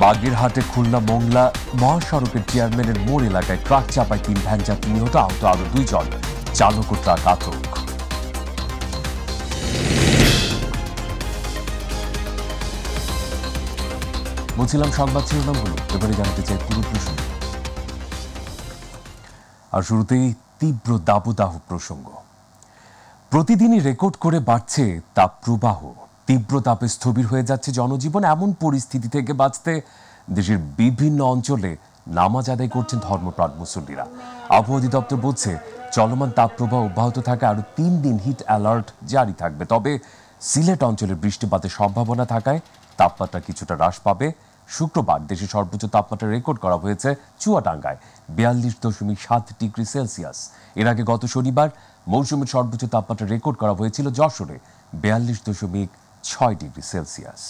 বাগেরহাটে খুলনা মোংলা মহাসড়কের চেয়ারম্যানের মোড় এলাকায় ট্রাক চাপায় 3 ভ্যান যাত্রী নিহত, আহত আরো 2 জন। চালক ও ট্রাক আটক। বলছিলাম সংবাদ শিরোনামগুলো, এবারে জানতে চাই পুরো প্রসঙ্গ। আর শুরুতেই তীব্র দাবদাহ প্রসঙ্গ। প্রতিদিনই রেকর্ড করে বাড়ছে তাপপ্রবাহ। তীব্র তাপে স্থবির হয়ে যাচ্ছে জনজীবন। এমন পরিস্থিতি থেকে বাঁচতে দেশের বিভিন্ন অঞ্চলে নামাজ আদায় করছেন ধর্মপ্রাণ মুসল্লিরা। আবহাওয়া অধিদপ্তর বলছে চলমান তাপপ্রবাহ অব্যাহত থাকে আরো 3 দিন হিট অ্যালার্ট জারি থাকবে। তবে সিলেট অঞ্চলে বৃষ্টিপাতের সম্ভাবনা থাকায় তাপমাত্রা কিছুটা হ্রাস পাবে। শুক্রবার দেশের সর্বোচ্চ তাপমাত্রা রেকর্ড করা হয়েছে চুয়াডাঙ্গায় 42.7 ডিগ্রি সেলসিয়াস। এর আগে গত শনিবার মৌসুমের সর্বোচ্চ তাপমাত্রা রেকর্ড করা হয়েছিল যশোরে 42.6 ডিগ্রি সেলসিয়াস।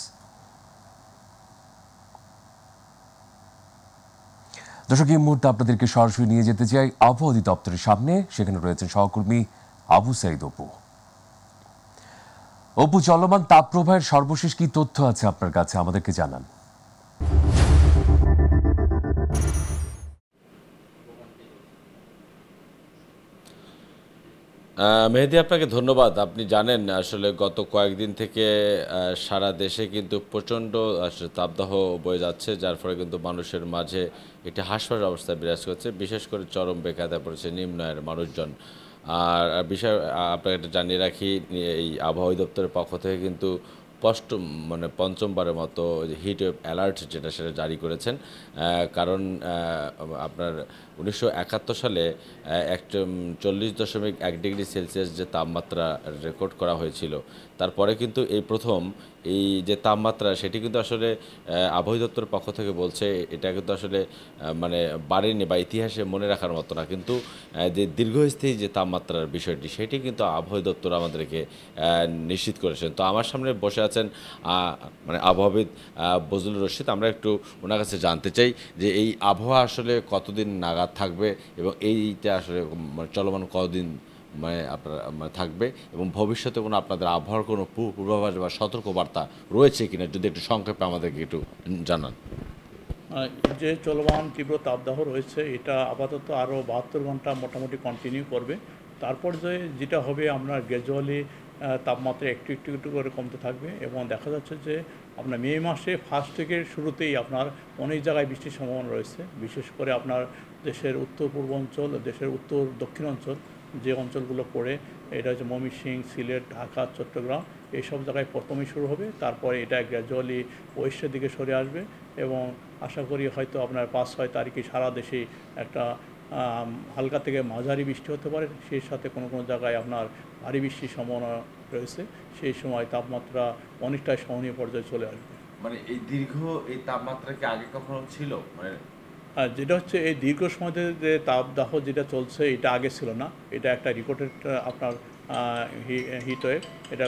দর্শক, এই মুহূর্তে আপনাদেরকে সরাসরি নিয়ে যেতে চাই আবহাওয়া অধিদপ্তরের সামনে। সেখানে রয়েছেন সহকর্মী আবু সাইদ অপু। অপু, চলমান তাপপ্রবাহের সর্বশেষ কি তথ্য আছে আপনার কাছে, আমাদেরকে জানান। মেহেদি, আপনাকে ধন্যবাদ। আপনি জানেন আসলে গত কয়েকদিন থেকে সারা দেশে কিন্তু প্রচণ্ড তাপদাহ বয়ে যাচ্ছে, যার ফলে কিন্তু মানুষের মাঝে একটি হাসপাতাল অবস্থা বিরাজ করছে। বিশেষ করে চরম বেকায়দায় পড়েছে নিম্ন আয়ের মানুষজন। আর বিষয় আপনাকে একটা জানিয়ে রাখি, এই আবহাওয়া দপ্তরের পক্ষ থেকে কিন্তু পঞ্চমবারের মতো হিট ওয়েভ অ্যালার্ট সেটা জারি করেছেন। কারণ আপনার 1971 সালে 40.1 ডিগ্রি সেলসিয়াস যে তাপমাত্রা রেকর্ড করা হয়েছিল, তারপরে কিন্তু এই প্রথম এই যে তাপমাত্রা সেটি কিন্তু আসলে আবহাওয়া দপ্তরের পক্ষ থেকে বলছে এটা কিন্তু আসলে বাড়েনি বা ইতিহাসে মনে রাখার মতো না, কিন্তু যে দীর্ঘস্থায়ী যে তাপমাত্রার বিষয়টি সেটি কিন্তু আবহাওয়া দপ্তর আমাদেরকে নিশ্চিত করেছেন। তো আমার সামনে বসে আছেন আবহাওয়াবিদ বজলুর রশিদ। আমরা একটু ওনার কাছে জানতে চাই যে এই আবহাওয়া আসলে কতদিন নাগাদ থাকবে এবং এইটা আসলে চলমান কতদিন আপনার থাকবে, এবং ভবিষ্যতে কোনো আপনাদের আবহাওয়ার কোনো পূর্বাভাস বা সতর্কবার্তা রয়েছে কিনা যদি একটু সংক্ষেপে আমাদেরকে একটু জানান। যে চলমান তীব্র তাপদাহ রয়েছে এটা আপাতত আরও 72 ঘন্টা মোটামুটি কন্টিনিউ করবে। তারপর যেটা হবে আমরা গ্র্যাজুয়ালি তাপমাত্রা একটু করে কমতে থাকবে, এবং দেখা যাচ্ছে যে আপনার মে মাসে ফার্স্ট থেকে শুরুতেই আপনার অনেক জায়গায় বৃষ্টির সম্ভাবনা রয়েছে। বিশেষ করে আপনার দেশের উত্তর পূর্বাঞ্চল, দেশের উত্তর দক্ষিণাঞ্চল যে অঞ্চলগুলো পড়ে, এটা হচ্ছে ময়মনসিংহ, সিলেট, ঢাকা, চট্টগ্রাম, এইসব জায়গায় প্রথমেই শুরু হবে। তারপরে এটা গ্র্যাজুয়ালি ওয়েস্টের দিকে সরে আসবে, এবং আশা করি হয়তো আপনার 5-6 তারিখে সারা দেশে একটা হালকা থেকে মাঝারি বৃষ্টি হতে পারে। সেই সাথে কোনো জায়গায় আপনার ভারী বৃষ্টির সম্ভাবনা রয়েছে। সেই সময় তাপমাত্রা অনেকটাই সহনীয় পর্যায়ে চলে আসবে। এই দীর্ঘ এই তাপমাত্রা কি আগে কখনো ছিল? যেটা হচ্ছে এই দীর্ঘ সময় যে তাপদাহ যেটা চলছে এটা আগে ছিল না। এটা একটা রেকর্ডেড আপনার হিট ওয়েভ। এটা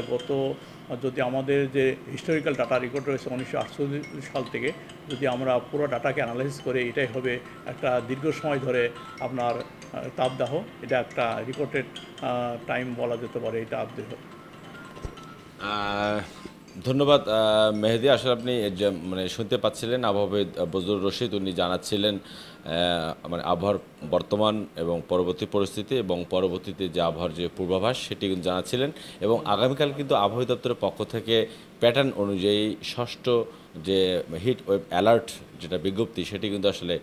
যদি আমাদের যে হিস্টোরিক্যাল ডাটা রেকর্ড রয়েছে 1948 সাল থেকে, যদি আমরা পুরো ডাটাকে অ্যানালাইসিস করে এটাই হবে একটা দীর্ঘ সময় ধরে আপনার তাপদাহ। এটা একটা রেকর্ডেড টাইম বলা যেতে পারে এই তাপদাহ। ধন্যবাদ মেহেদি। আসলে আপনি শুনতে পাচ্ছিলেন আবহাওয়াবিদ বজলুর রশিদ, উনি জানাচ্ছিলেন আবহাওয়ার বর্তমান এবং পরবর্তী পরিস্থিতি এবং পরবর্তীতে যে আবহাওয়ার যে পূর্বাভাস সেটি কিন্তু জানাচ্ছিলেন। এবং আগামীকাল কিন্তু আবহাওয়া দপ্তরের পক্ষ থেকে প্যাটার্ন অনুযায়ী ষষ্ঠ যে হিট ওয়েভ অ্যালার্ট যেটা বিজ্ঞপ্তি সেটি কিন্তু আসলে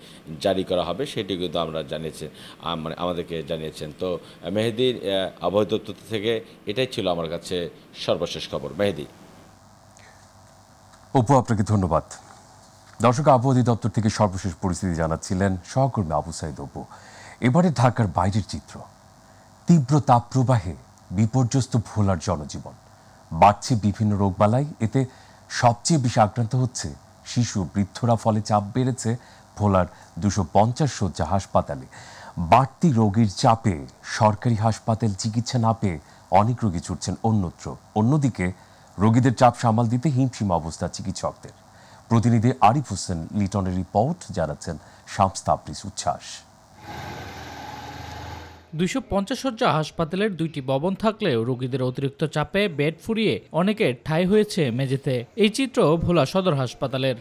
জারি করা হবে, সেটি কিন্তু আমরা আমাদেরকে জানিয়েছেন। তো মেহেদির আবহাওয়া দপ্তর থেকে এটাই ছিল আমার কাছে সর্বশেষ খবর। মেহেদি। অপু, আপনাকে ধন্যবাদ। দর্শক, আবহাওয়া অধিদপ্তর থেকে সর্বশেষ পরিস্থিতি জানাচ্ছিলেন সহকর্মী আবু সাইদ অপু। এবারে ঢাকার বাইরের চিত্র। তীব্র তাপপ্রবাহে বিপর্যস্ত ভোলার জনজীবন। বাড়ছে বিভিন্ন রোগবালাই, এতে সবচেয়ে বেশি আক্রান্ত হচ্ছে শিশু, বৃদ্ধরা। ফলে চাপ বেড়েছে ভোলার 250 শয্যা হাসপাতালে। বাড়তি রোগীর চাপে সরকারি হাসপাতাল চিকিৎসা না পেয়ে অনেক রোগী ছুটছেন অন্যত্র। অন্যদিকে রোগীদের চাপ সামাল দিতে হিমশিম অবস্থা চিকিৎসকদের। প্রতিনিধি আরিফ হোসেন লিটনের রিপোর্ট, জানাচ্ছেন শামস তাবরিজ উচ্ছ্বাস। 250 শয্যা হাসপাতালের 2টি ভবন থাকলেও রোগীদের অতিরিক্ত চাপে বেড ফুরিয়ে অনেকের ঠাঁই হয়েছে মেঝেতে। এই চিত্র ভোলা সদর হাসপাতালের।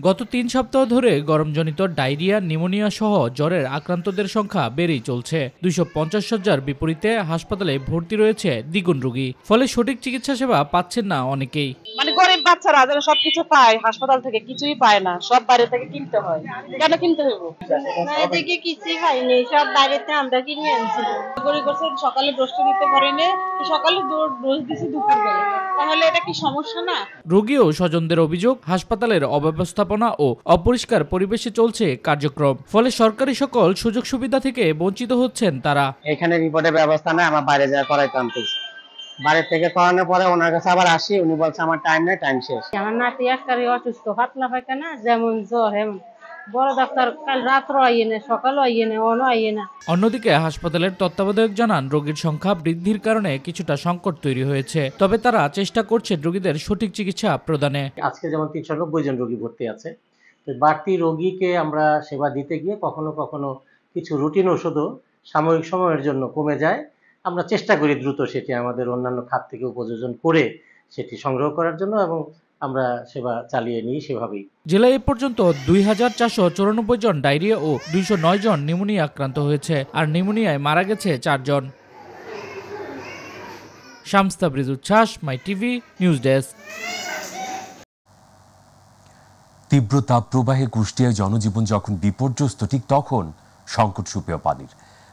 গত ৩ সপ্তাহ ধরে গরমজনিত ডায়রিয়া, নিউমোনিয়া সহ জ্বরের আক্রান্তদের সংখ্যা বেড়েই চলছে। 250 শয্যার বিপরীতে হাসপাতালে ভর্তি রয়েছে দ্বিগুণ রোগী। ফলে সঠিক চিকিৎসা সেবা পাচ্ছেন না অনেকেই। মানে গরিব বাচ্চারা যারা সবকিছু পায় হাসপাতাল থেকে, কিছুই পায় না, সব বাইরে থেকে কিনতে হয়। কেন কিনতে হইব? থেকে কিছুই পাইনি, সব বাইরেতে আমরা কিনে আনছি। গরিব বছর সকালে ডোজটা দিতে পারেনি, সকালে ডোজ দিছি দুপুরবেলা, তাহলে এটা কি সমস্যা না? রোগী ও স্বজনদের অভিযোগ, হাসপাতালের অব্যবস্থাপনা ও অপরিষ্কার পরিবেশে চলছে কার্যক্রম। ফলে সরকারি সকল সুযোগ সুবিধা থেকে বঞ্চিত হচ্ছেন তারা। এখানে রিপোর্টের ব্যবস্থা নাই, আমার বাইরে যাওয়া করাইতে আনতেছি। বাড়ি থেকে করানোর পরে ওনার কাছে আবার আসি, উনি বলছে আমার টাইম নেই, টাইম শেষ। আমার নাতি একবারে অসুস্থ, পাতলা পায়খানা, যেমন জ্বর, বড় ডাক্তার কাল রাত্র আইয়ে না, সকালও আইয়ে না, অনও আইয়ে না। অন্যদিকে হাসপাতালের তত্ত্বাবধায়ক জানান, রোগীর সংখ্যা বৃদ্ধির কারণে কিছুটা সংকট তৈরি হয়েছে। তবে তারা চেষ্টা করছে রোগীদের সঠিক চিকিৎসা প্রদানে। আজকে যেমন 390 জন রোগী ভর্তি আছে, তো বাড়তি রোগীকে আমরা সেবা দিতে গিয়ে কখনো কখনো কিছু রুটিন ওষুধও সাময়িক সময়ের জন্য কমে যায়। আমরা চেষ্টা করি দ্রুত সেটি আমাদের অন্যান্য খাত থেকে উপযোজন করে সেটি সংগ্রহ করার জন্য, এবং আমরা সেবা চালিয়ে নিই সেভাবেই। জেলায় এ পর্যন্ত 2494 জন ডায়রিয়া ও 209 জন নিউমোনিয়া আক্রান্ত হয়েছে, আর নিউমোনিয়ায় মারা গেছে 4 জন। শামস তাবরিজ উচ্ছ্বাস, মাই টিভি নিউজ ডেস্ক। তীব্র তাপপ্রবাহে কুষ্টিয়ায় জনজীবন যখন বিপর্যস্ত, ঠিক তখন সংকট সুপেয় পানির।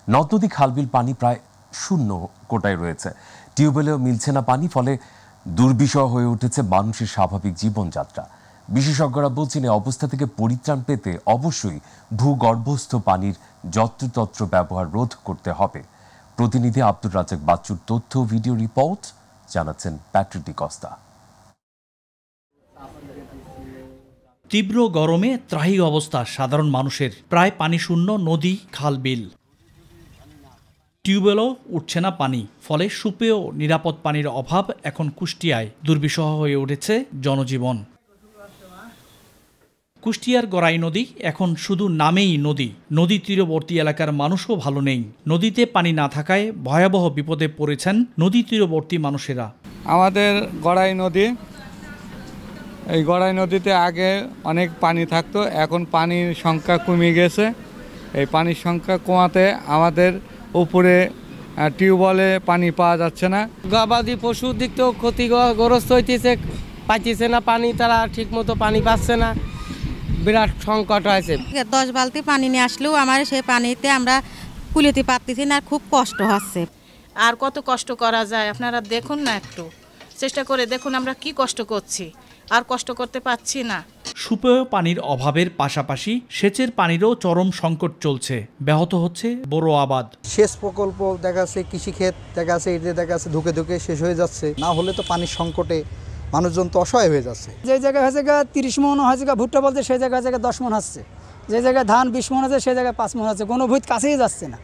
নদ নদী, খালবিল পানি প্রায় শূন্য কোটায় রয়েছে। টিউবওয়েলেও মিলছে না পানি, ফলে দুর্বিষহ হয়ে উঠেছে মানুষের স্বাভাবিক জীবনযাত্রা। বিশেষজ্ঞরা বলছেন, এই অবস্থা থেকে পরিত্রাণ পেতে অবশ্যই ভূগর্ভস্থ পানির যত্রতত্র ব্যবহার রোধ করতে হবে। প্রতিনিধি আব্দুর রাজ্জাক বাচ্চুর তথ্য ভিডিও রিপোর্ট, জানাচ্ছেন প্যাট্রিক ডি কস্তা। তীব্র গরমে ত্রাহি অবস্থা সাধারণ মানুষের। প্রায় পানি শূন্য নদী, খাল, বিল। টিউবওয়েলও উঠছে না পানি, ফলে সুপেয় নিরাপদ পানির অভাব এখন কুষ্টিয়ায় দুর্বিষহ হয়ে উঠেছে জনজীবন। কুষ্টিয়ার গড়াই নদী এখন শুধু নামেই নদী। নদী তীরবর্তী এলাকার মানুষও ভালো নেই। নদীতে পানি না থাকায় ভয়াবহ বিপদে পড়েছেন নদী তীরবর্তী মানুষেরা। আমাদের গড়াই নদী, এই গড়াই নদীতে আগে অনেক পানি থাকতো, এখন পানির সংখ্যা কমে গেছে। এই পানির সংখ্যা কমাতে আমাদের উপরে টিউবওয়েলে পানি পাওয়া যাচ্ছে না। গবাদি পশুর দিক থেকেও ক্ষতিগ্রস্ত হইতেছে, পাইতেছে না পানি, তারা ঠিক মতো পানি পাচ্ছে না, বিরাট সংকট হয়েছে। 10 বালতি পানি নিয়ে আসলেও আমার সেই পানিতে আমরা কুলিতে পারতেছি না, খুব কষ্ট হচ্ছে। আর কত কষ্ট করা যায় আপনারা দেখুন না, একটু চেষ্টা করে দেখুন আমরা কি কষ্ট করছি, আর কষ্ট করতে পারছি না। সুপেয় পানির অভাবের পাশাপাশি সেচের পানিরও চরম সংকট চলছে। ব্যাহত হচ্ছে বড় আবাদ। সেচ প্রকল্প দেখা যাচ্ছে, কৃষিক্ষেত দেখা যাচ্ছে, এতে দেখা যাচ্ছে ধুকে ধুকে শেষ হয়ে যাচ্ছে। না হলে তো পানির সংকটে মানুষজন তো অসহায় হয়ে যাচ্ছে। যে জায়গায় হয়েছে 30 মন হয়েছে ভুট্টা বলতে, সেই জায়গায় 10 মন হচ্ছে। যে জায়গায় ধান 20 মন আছে, সেই জায়গায় 5 মন আছে। কোনো ভূত কাছেই যাচ্ছে না।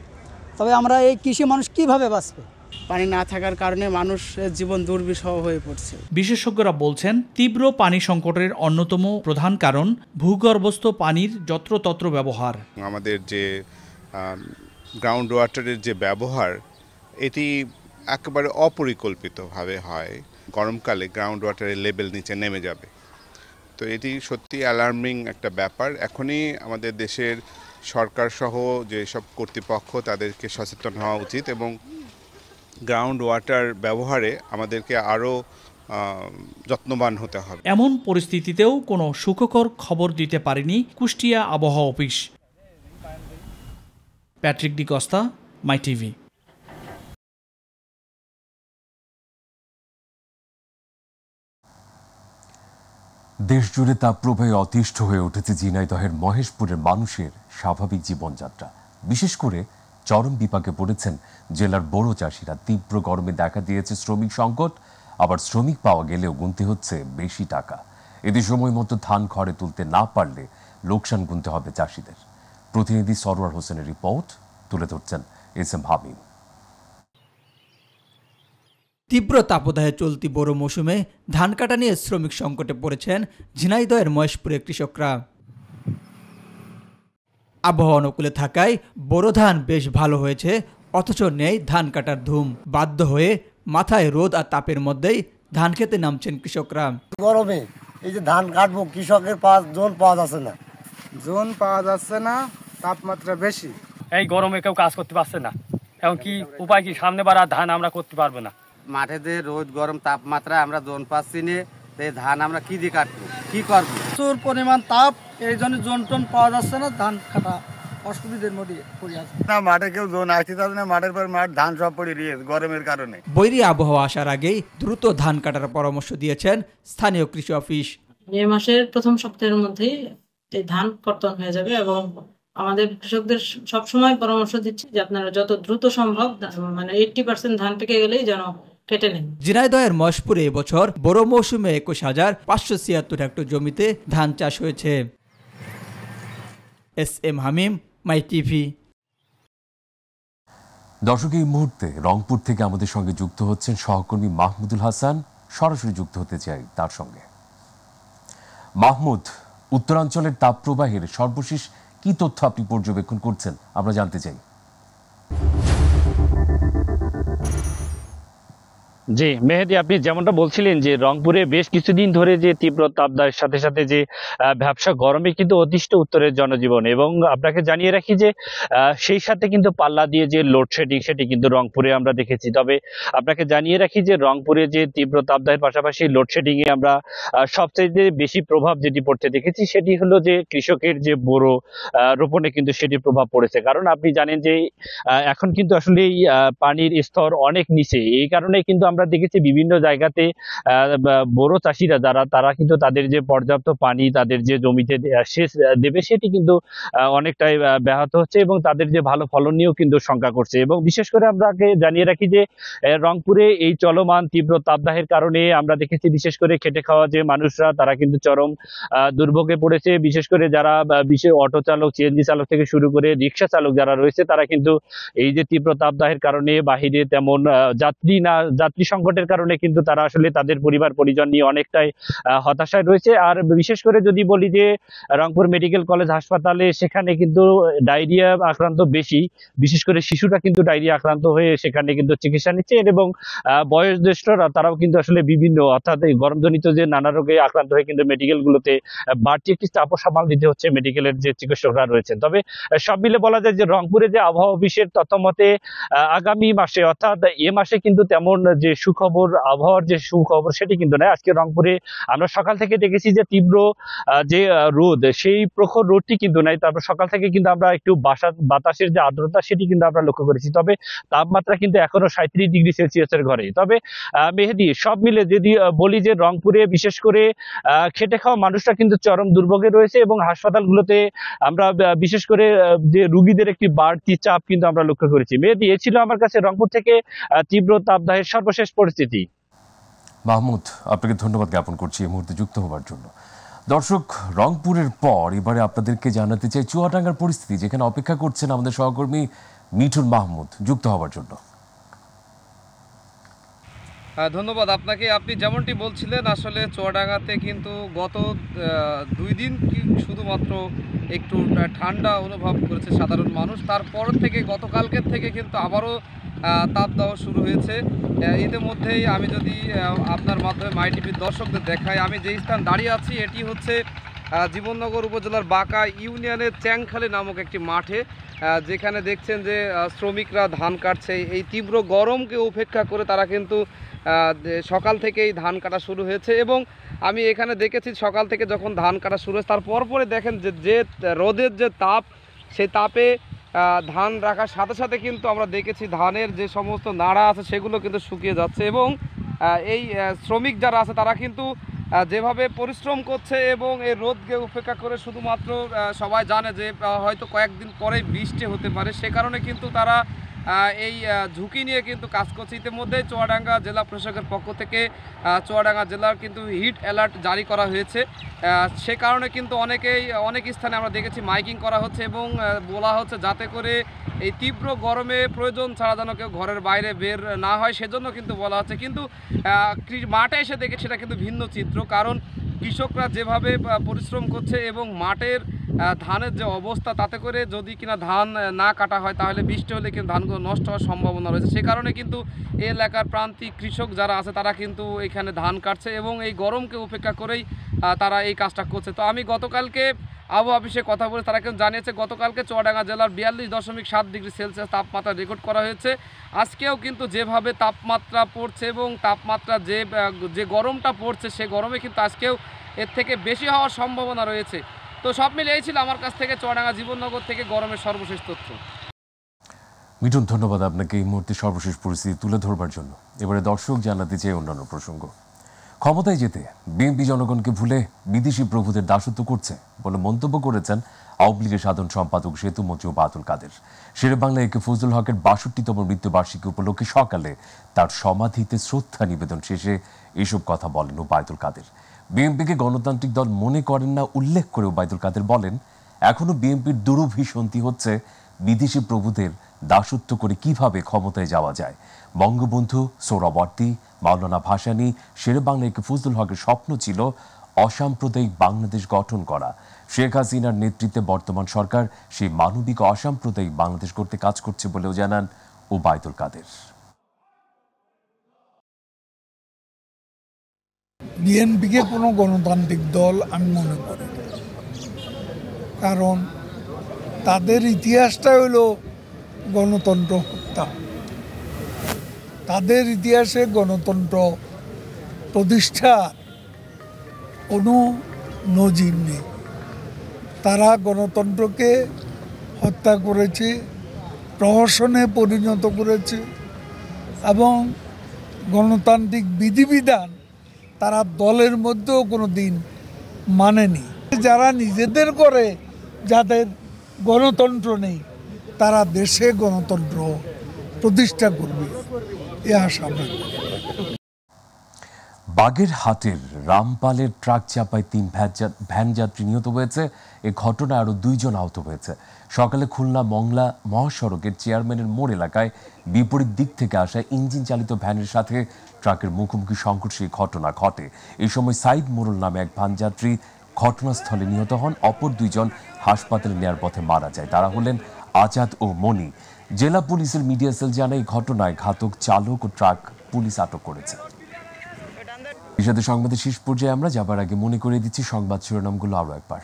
তবে আমরা এই কৃষি মানুষ কিভাবে বাঁচবে? পানি না থাকার কারণে মানুষ জীবন দুর্বিষহ হয়ে পড়ছে। বিশেষজ্ঞরা বলছেন, তীব্র পানি সংকটের অন্যতম প্রধান কারণ ভূগর্ভস্থ পানির যত্রতত্র ব্যবহার। আমাদের যে গ্রাউন্ড ওয়াটারের যে ব্যবহার, এটি একেবারে অপরিকল্পিতভাবে হয়। গরমকালে গ্রাউন্ড ওয়াটারের লেভেল নিচে নেমে যাবে, তো এটি সত্যি অ্যালার্মিং একটা ব্যাপার। এখনই আমাদের দেশের সরকার সহ যেসব কর্তৃপক্ষ, তাদেরকে সচেতন হওয়া উচিত এবং গ্রাউন্ড ওয়াটার ব্যবহারে আমাদেরকে আরও যত্নবান হতে হবে। এমন পরিস্থিতিতেও কোনো সুখকর খবর দিতে পারেনি কুষ্টিয়া আবহাওয়া অফিস। প্যাট্রিক ডি কস্তা, মাই টিভি। দেশজুড়ে তাপপ্রবাহে অতিষ্ঠ হয়ে উঠেছে ঝিনাইদহের মহেশপুরের মানুষের স্বাভাবিক জীবনযাত্রা। বিশেষ করে চরম বিপাকে পড়েছেন জেলার বড় চাষিরা। তীব্র গরমে দেখা দিয়েছে শ্রমিক সংকট, আবার শ্রমিক পাওয়া গেলেও গুনতে হচ্ছে বেশি টাকা। এদের সময় মতো ধান খড়ে তুলতে না পারলে লোকসান গুনতে হবে চাষিদের। প্রতিনিধি সরওয়ার হোসেনের রিপোর্ট, তুলে ধরছেন এস.এম. হাবিব। তীব্র তাপদাহে চলতি বড় মৌসুমে ধান কাটা নিয়ে শ্রমিক সংকটে পড়েছেন ঝিনাইদহের মহেশপুরের কৃষকরা। আবহাওয়া অনুকূলে থাকায় বোরো ধান বেশ ভালো হয়েছে, অথচ নেই ধান কাটার ধুম। বাধ্য হয়ে মাথায় রোদ আর তাপের মধ্যেই ধান খেতে নামছেন কৃষকরা। গরমে এই যে ধান কাটবো কৃষকের জোন পাওয়া যাচ্ছে না, জোন পাওয়া যাচ্ছে না, তাপমাত্রা বেশি, এই গরমে কেউ কাজ করতে পারছে না। এখন কি উপায়, কি সামনে বাড়া ধান আমরা করতে পারবো না। মাঠে যে রোদ গরম তাপমাত্রা আমরা জোন পাচ্ছি না, ধান আমরা কি দিয়ে কাটবো, কি করবো? প্রচুর পরিমাণ তাপ, এই জন্য জোন টোন পাওয়া যাচ্ছে না, ধান কাটা অসুবিধার মধ্যে পড়ে আছে। না মাঠে কেউ জোন আসতে যাচ্ছে না, মাঠের পর মাঠ ধান সব পড়ে রয়েছে গরমের কারণে। বৈরী আবহাওয়া আসার আগেই দ্রুত ধান কাটার পরামর্শ দিয়েছেন স্থানীয় কৃষি অফিস। মে মাসের প্রথম সপ্তাহের মধ্যেই ধান কর্তন হয়ে যাবে এবং আমাদের কৃষকদের সবসময় পরামর্শ দিচ্ছি যে আপনারা যত দ্রুত সম্ভব মানে 80% ধান পেকে গেলেই যেন কেটে নেন। ঝিনাইদহের মহেশপুরে এবছর বড় মৌসুমে 21,576 হেক্টর জমিতে ধান চাষ হয়েছে। SM হামিম, মাই টিভি। দর্শক, এই মুহূর্তে রংপুর থেকে আমাদের সঙ্গে যুক্ত হচ্ছেন সহকর্মী মাহমুদুল হাসান। সরাসরি যুক্ত হতে চাই তার সঙ্গে। মাহমুদ, উত্তরাঞ্চলের তাপপ্রবাহের সর্বশেষ কি তথ্য আপনি পর্যবেক্ষণ করছেন আমরা জানতে চাই। জি মেহেদি, আপনি যেমনটা বলছিলেন যে রংপুরে বেশ কিছুদিন ধরে যে তীব্র তাপদাহের সাথে সাথে যে ভ্যাপসা গরমে কিন্তু অতিষ্ঠ উত্তরের জনজীবন, এবং আপনাকে জানিয়ে রাখি যে সেই সাথে কিন্তু পাল্লা দিয়ে যে লোডশেডিং সেটি কিন্তু রংপুরে আমরা দেখেছি। তবে আপনাকে জানিয়ে রাখি যে রংপুরে যে তীব্র তাপদাহের পাশাপাশি লোডশেডিং এ আমরা সবচেয়ে বেশি প্রভাব যেটি পড়তে দেখেছি সেটি হলো যে কৃষকের যে বোরো রোপণে কিন্তু সেটি প্রভাব পড়েছে। কারণ আপনি জানেন যে এখন কিন্তু আসলে পানির স্তর অনেক নিচে, এই কারণে কিন্তু আমরা দেখেছি বিভিন্ন জায়গাতে বড় চাষিরা যারা তারা কিন্তু তাদের যে পর্যাপ্ত পানি তাদের যে জমিতে সেচ দেবে সেটি কিন্তু অনেকটাই ব্যাহত হচ্ছে এবং তাদের যে ভালো ফলন নিয়েও কিন্তু শঙ্কা করছে। এবং বিশেষ করে আপনাকে জানিয়ে রাখি যে রংপুরে এই চলমান তীব্র তাপদাহের কারণে আমরা দেখেছি বিশেষ করে খেটে খাওয়া যে মানুষরা তারা কিন্তু চরম দুর্ভোগে পড়েছে। বিশেষ করে যারা বিশেষ অটো চালক, সিএনজি চালক থেকে শুরু করে রিক্সা চালক যারা রয়েছে তারা কিন্তু এই যে তীব্র তাপদাহের কারণে বাহিরে তেমন যাত্রী সংকটের কারণে কিন্তু তারা আসলে তাদের পরিবার পরিজন নিয়ে অনেকটাই হতাশায় রয়েছে। আর বিশেষ করে যদি বলি যে রংপুর মেডিকেল কলেজ হাসপাতালে সেখানে কিন্তু ডায়রিয়া আক্রান্ত বেশি, বিশেষ করে শিশুরা কিন্তু ডায়রিয়া আক্রান্ত হয়ে সেখানে কিন্তু চিকিৎসা নিচ্ছে এবং বয়োজ্যেষ্ঠরা তারাও কিন্তু আসলে বিভিন্ন অর্থাৎ গরমজনিত যে নানা রোগে আক্রান্ত হয়ে কিন্তু মেডিকেলগুলোতে বাড়তি একটি চাপও সামাল দিতে হচ্ছে মেডিকেলের যে চিকিৎসকরা রয়েছেন। তবে সব মিলে বলা যায় যে রংপুরে যে আবহাওয়া অফিসের তথ্য মতে আগামী মাসে অর্থাৎ এ মাসে কিন্তু তেমন যে সুখবর, আবহাওয়ার যে সুখবর সেটি কিন্তু নয়। আজকে রংপুরে আমরা সকাল থেকে দেখেছি যে তীব্র যে রোদ, সেই প্রখর রোদটি কিন্তু নাই। তারপর সকাল থেকে কিন্তু আমরা একটু বাতাসের যে আর্দ্রতা সেটি কিন্তু আমরা লক্ষ্য করেছি। তবে তাপমাত্রা কিন্তু এখনো 37 ডিগ্রি সেলসিয়াসের ঘরে। তবে মেহেদি, সব মিলে যদি বলি যে রংপুরে বিশেষ করে খেটে খাওয়া মানুষরা কিন্তু চরম দুর্ভোগে রয়েছে এবং হাসপাতালগুলোতে আমরা বিশেষ করে যে রোগীদের একটি বাড়তি চাপ কিন্তু আমরা লক্ষ্য করেছি। মেহেদি, এ ছিল আমার কাছে রংপুর থেকে তীব্র তাপদাহের সর্বশেষ পরিস্থিতি। মাহমুদ, আপনাকে ধন্যবাদ জ্ঞাপন করছি এই মুহূর্তে যুক্ত হওয়ার জন্য। দর্শক, রংপুরের পর এবারে আপনাদেরকে জানাতে চাই চুয়াডাঙ্গার পরিস্থিতি, যেখানে অপেক্ষা করছেন আমাদের সহকর্মী মিঠুন মাহমুদ যুক্ত হওয়ার জন্য। ধন্যবাদ আপনাকে। আপনি যেমনটি বলছিলেন আসলে চুয়াডাঙ্গাতে কিন্তু গত 2 দিন শুধুমাত্র একটু ঠান্ডা অনুভব করেছে সাধারণ মানুষ। তারপর থেকে গতকালকের থেকে কিন্তু আবারও তাপদাহ শুরু হয়েছে। ইতিমধ্যেই আমি যদি আপনার মাধ্যমে মাই টিভির দর্শকদের দেখাই, আমি যে স্থান দাঁড়িয়ে আছি এটি হচ্ছে জীবননগর উপজেলার বাঁকা ইউনিয়নের চ্যাংখালী নামক একটি মাঠে, যেখানে দেখছেন যে শ্রমিকরা ধান কাটছে। এই তীব্র গরমকে উপেক্ষা করে তারা কিন্তু সকাল থেকেই ধান কাটা শুরু হয়েছে এবং আমি এখানে দেখেছি সকাল থেকে যখন ধান কাটা শুরু হয়েছে তারপর পরে দেখেন যে রোদের যে তাপ, সেই তাপে ধান রাখার সাথে সাথে কিন্তু আমরা দেখেছি ধানের যে সমস্ত নাড়া আছে সেগুলো কিন্তু শুকিয়ে যাচ্ছে এবং এই শ্রমিক যারা আছে তারা কিন্তু যেভাবে পরিশ্রম করছে এবং এই রোদকে উপেক্ষা করে, শুধুমাত্র সবাই জানে যে হয়তো কয়েকদিন পরেই বৃষ্টি হতে পারে, সে কারণে কিন্তু তারা এই ঝুঁকি নিয়ে কিন্তু কাজ করছে। ইতিমধ্যে চুয়াডাঙ্গা জেলা প্রশাসকের পক্ষ থেকে চুয়াডাঙ্গা জেলার কিন্তু হিট অ্যালার্ট জারি করা হয়েছে। সে কারণে কিন্তু অনেক স্থানে আমরা দেখেছি মাইকিং করা হচ্ছে এবং বলা হচ্ছে যাতে করে এই তীব্র গরমে প্রয়োজন ছাড়া যেন কেউ ঘরের বাইরে বের না হয়, সেজন্য কিন্তু বলা হচ্ছে। কিন্তু মাঠে এসে দেখে সেটা কিন্তু ভিন্ন চিত্র, কারণ কৃষকরা যেভাবে পরিশ্রম করছে এবং মাঠের ধানের যে অবস্থা, তাতে করে যদি কিনা ধান না কাটা হয় তাহলে বৃষ্টি হলে কিন্তু ধানগুলো নষ্ট হওয়ার সম্ভাবনা রয়েছে। সে কারণে কিন্তু এই এলাকার প্রান্তিক কৃষক যারা আছে তারা কিন্তু এখানে ধান কাটছে এবং এই গরমকে উপেক্ষা করেই তারা এই কাজটা করছে। তো আমি গতকালকে আবহাওয়া অফিসে কথা বলে তারা কিন্তু জানিয়েছে গতকালকে চুয়াডাঙ্গা জেলার 42.7 ডিগ্রি সেলসিয়াস তাপমাত্রা রেকর্ড করা হয়েছে। আজকেও কিন্তু যেভাবে তাপমাত্রা পড়ছে এবং তাপমাত্রা যে গরমটা পড়ছে সে গরমে কিন্তু আজকেও এর থেকে বেশি হওয়ার সম্ভাবনা রয়েছে। তো সব মিলিয়ে এই ছিল আমার কাছ থেকে চুয়াডাঙ্গা জীবননগর থেকে গরমের সর্বশেষ তথ্য। মিঠুন, ধন্যবাদ আপনাকে এই মুহূর্তে সর্বশেষ পরিস্থিতি তুলে ধরবার জন্য। এবারে দর্শক জানাতে চাই অন্যান্য প্রসঙ্গ। ক্ষমতায় যেতে বিএনপি জনগণকে ভুলে বিদেশি প্রভুদের দাসত্ব করছে বলে মন্তব্য করেছেন আওয়ামী লীগের সাধারণ সম্পাদক সেতুমন্ত্রী ওবায়দুল কাদের। শেরে বাংলা একে ফজলুল হকের ৬২তম মৃত্যুবার্ষিকী উপলক্ষে সকালে তার সমাধিতে শ্রদ্ধা নিবেদন শেষে এসব কথা বলেন ওবায়দুল কাদের। বিএনপিকে গণতান্ত্রিক দল মনে করেন না উল্লেখ করে ওবায়দুল কাদের বলেন, এখনো বিএনপির দুরভিসন্ধি হচ্ছে বিদেশি প্রভুদের দাসত্ব করে কিভাবে ক্ষমতায় যাওয়া যায়। বঙ্গবন্ধু, সোহরাওয়ার্দী, মাওলানা ভাসানী, শেরে বাংলা একে ফজলুল হকের স্বপ্ন ছিল অসাম্প্রদায়িক বাংলাদেশ গঠন করা। শেখ হাসিনার নেতৃত্বে বর্তমান সরকার সেই মানবিক অসাম্প্রদায়িক বাংলাদেশ করতে কাজ করছে বলেও জানান ওবায়দুল কাদের। বিএনপিকে কোনো গণতান্ত্রিক দল আমি মনে করি, কারণ তাদের ইতিহাসটা হলো গণতন্ত্র হত্যা। তাদের ইতিহাসে গণতন্ত্র প্রতিষ্ঠার কোনো নজির নেই। তারা গণতন্ত্রকে হত্যা করেছে, প্রহসনে পরিণত করেছে এবং গণতান্ত্রিক বিধিবিধান তারা দলের মধ্যেও কোনো দিন মানেনি। যারা নিজেদের করে যাদের গণতন্ত্র নেই তারা দেশে গণতন্ত্র প্রতিষ্ঠা করবে এ আশা আমরা করি। বাগেরহাটের রামপালের ট্রাক চাপায় ৩ ভ্যান যাত্রী নিহত হয়েছে। এ ঘটনায় আরও ২ জন আহত হয়েছে। সকালে খুলনা মংলা মহাসড়কের চেয়ারম্যানের মোড় এলাকায় বিপরীত দিক থেকে আসা ইঞ্জিন চালিত ভ্যানের সাথে ট্রাকের মুখোমুখি সংঘর্ষে ঘটনা ঘটে। এই সময় সাইদ মোরল নামে এক ভ্যান যাত্রী ঘটনাস্থলে নিহত হন। অপর ২ জন হাসপাতালে নেয়ার পথে মারা যায়। তারা হলেন আজাদ ও মনি। জেলা পুলিশের মিডিয়া সেল জানায় এই ঘটনায় ঘাতক চালক ও ট্রাক পুলিশ আটক করেছে। এর সাথে সংবাদের শেষ পর্যায়ে আমরা যাবার আগে মনে করে দিচ্ছি সংবাদ শিরোনামগুলো আরো একবার।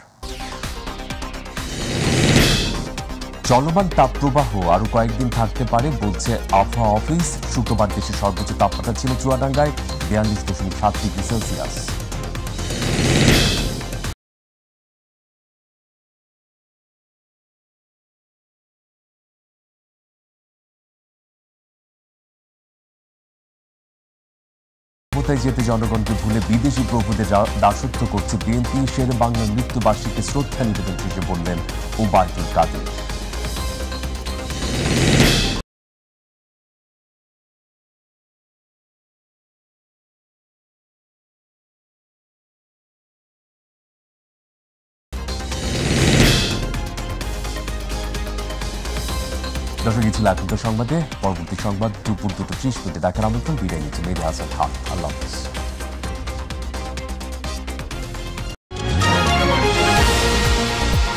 চলমান তাপপ্রবাহ আরো কয়েকদিন থাকতে পারে বলছে আবহাওয়া অফিস। শুক্রবার দেশের সর্বোচ্চ তাপমাত্রা ছিল চুয়াডাঙ্গায় ৪২.৭ ডিগ্রি সেলসিয়াস। ক্ষমতায় যেতে জনগণকে ভুলে বিদেশি প্রভুদের দাসত্ব করছে বিএনপি। শেরে বাংলার মৃত্যুবার্ষিকীতে শ্রদ্ধা নিবেদন শেষে বললেন ওবায়দুল কাদের। দর্শক, ছিল এখনকার সংবাদে। পরবর্তী সংবাদ দুপুর ২:৩০ দেখার আমন্ত্রণ। বিদায় নিচ্ছে মেহেদী হাসান খান। আল্লাহ হাফেজ।